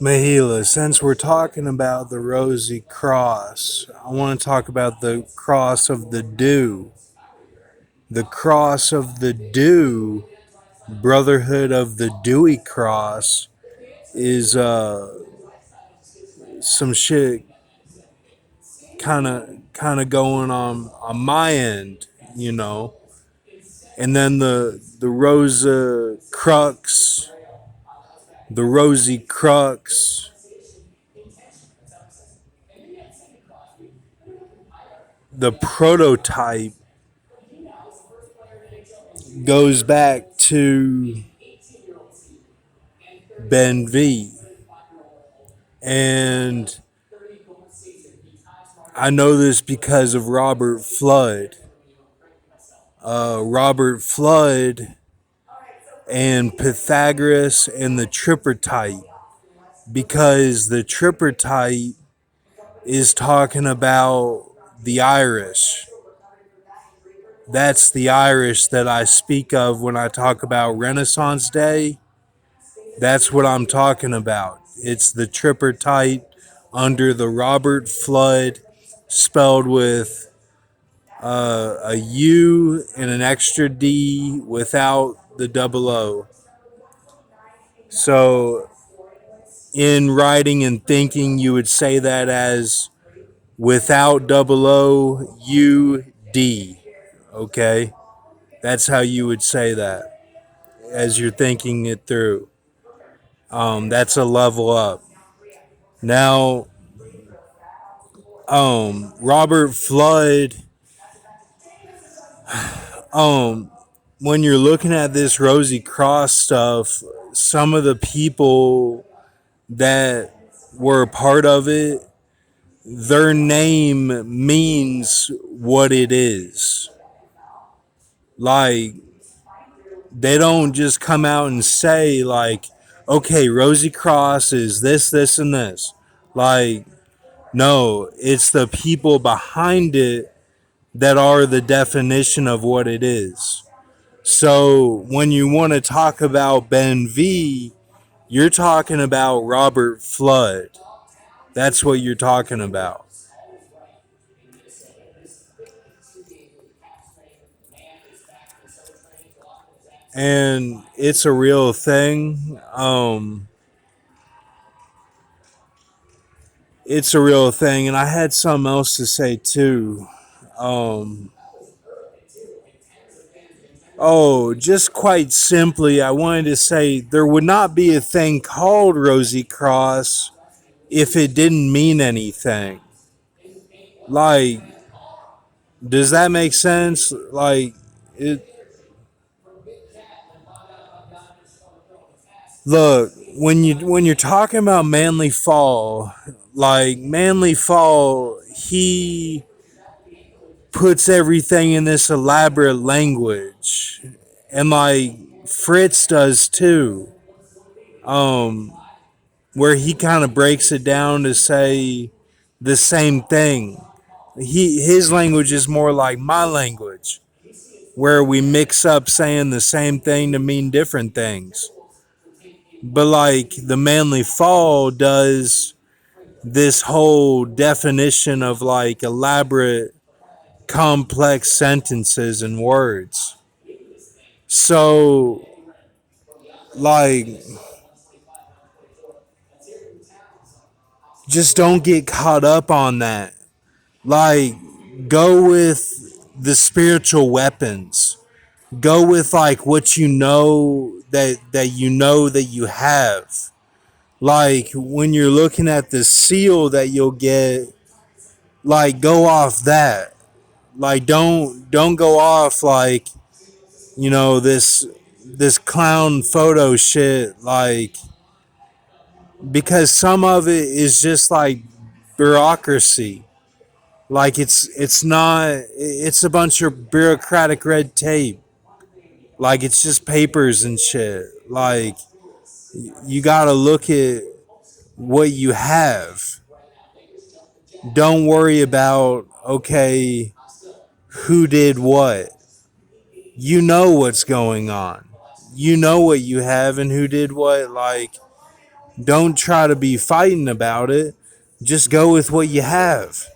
Mahila, since we're talking about the Rosy Cross, I want to talk about the cross of the dew. The cross of the dew, Brotherhood of the Dewy Cross, is some shit kind of going on my end, you know. And then the Rosa Crux, the Rosy Crux, the prototype goes back to Ben V. And I know this because of Robert Fludd. Robert Fludd and Pythagoras and the tripartite. Because the tripartite is talking about the Irish. That's the Irish that I speak of when I talk about Renaissance Day. That's what I'm talking about. It's the tripartite under the Robert Fludd, spelled with a U and an extra D without the double O. So in writing and thinking, you would say that as without double O, U, D. Okay? That's how you would say that as you're thinking it through. That's a level up. Now, Robert Fludd, when you're looking at this Rosy Cross stuff, some of the people that were a part of it, their name means what it is. Like, they don't just come out and say, like, okay, Rosy Cross is this, this, and this. Like, no, it's the people behind it that are the definition of what it is. So when you want to talk about Ben V, you're talking about Robert Fludd. That's what you're talking about. And it's a real thing. It's a real thing. And I had something else to say too. Um, just quite simply, I wanted to say there would not be a thing called Rosy Cross if it didn't mean anything. Like, does that make sense? Like, it. Look, when you're talking about Manly Fall, like Manly Fall, he puts everything in this elaborate language, and like Fritz does too. Um, where he kind of breaks it down to say the same thing. His language is more like my language, where we mix up saying the same thing to mean different things. But like the Manly Fall does this whole definition of like elaborate, complex sentences and words. So, like, just don't get caught up on that. Like, go with the spiritual weapons. Go with like what you know that you have. Like when you're looking at the seal that you'll get, like go off that. Like don't go off like, this clown photo shit, like, because some of it is just like bureaucracy. Like it's not, it's a bunch of bureaucratic red tape. Like it's just papers and shit. Like you got to look at what you have. Don't worry about, okay, who did what. You know what's going on. You know what you have and who did what. Like, Don't try to be fighting about it. Just go with what you have.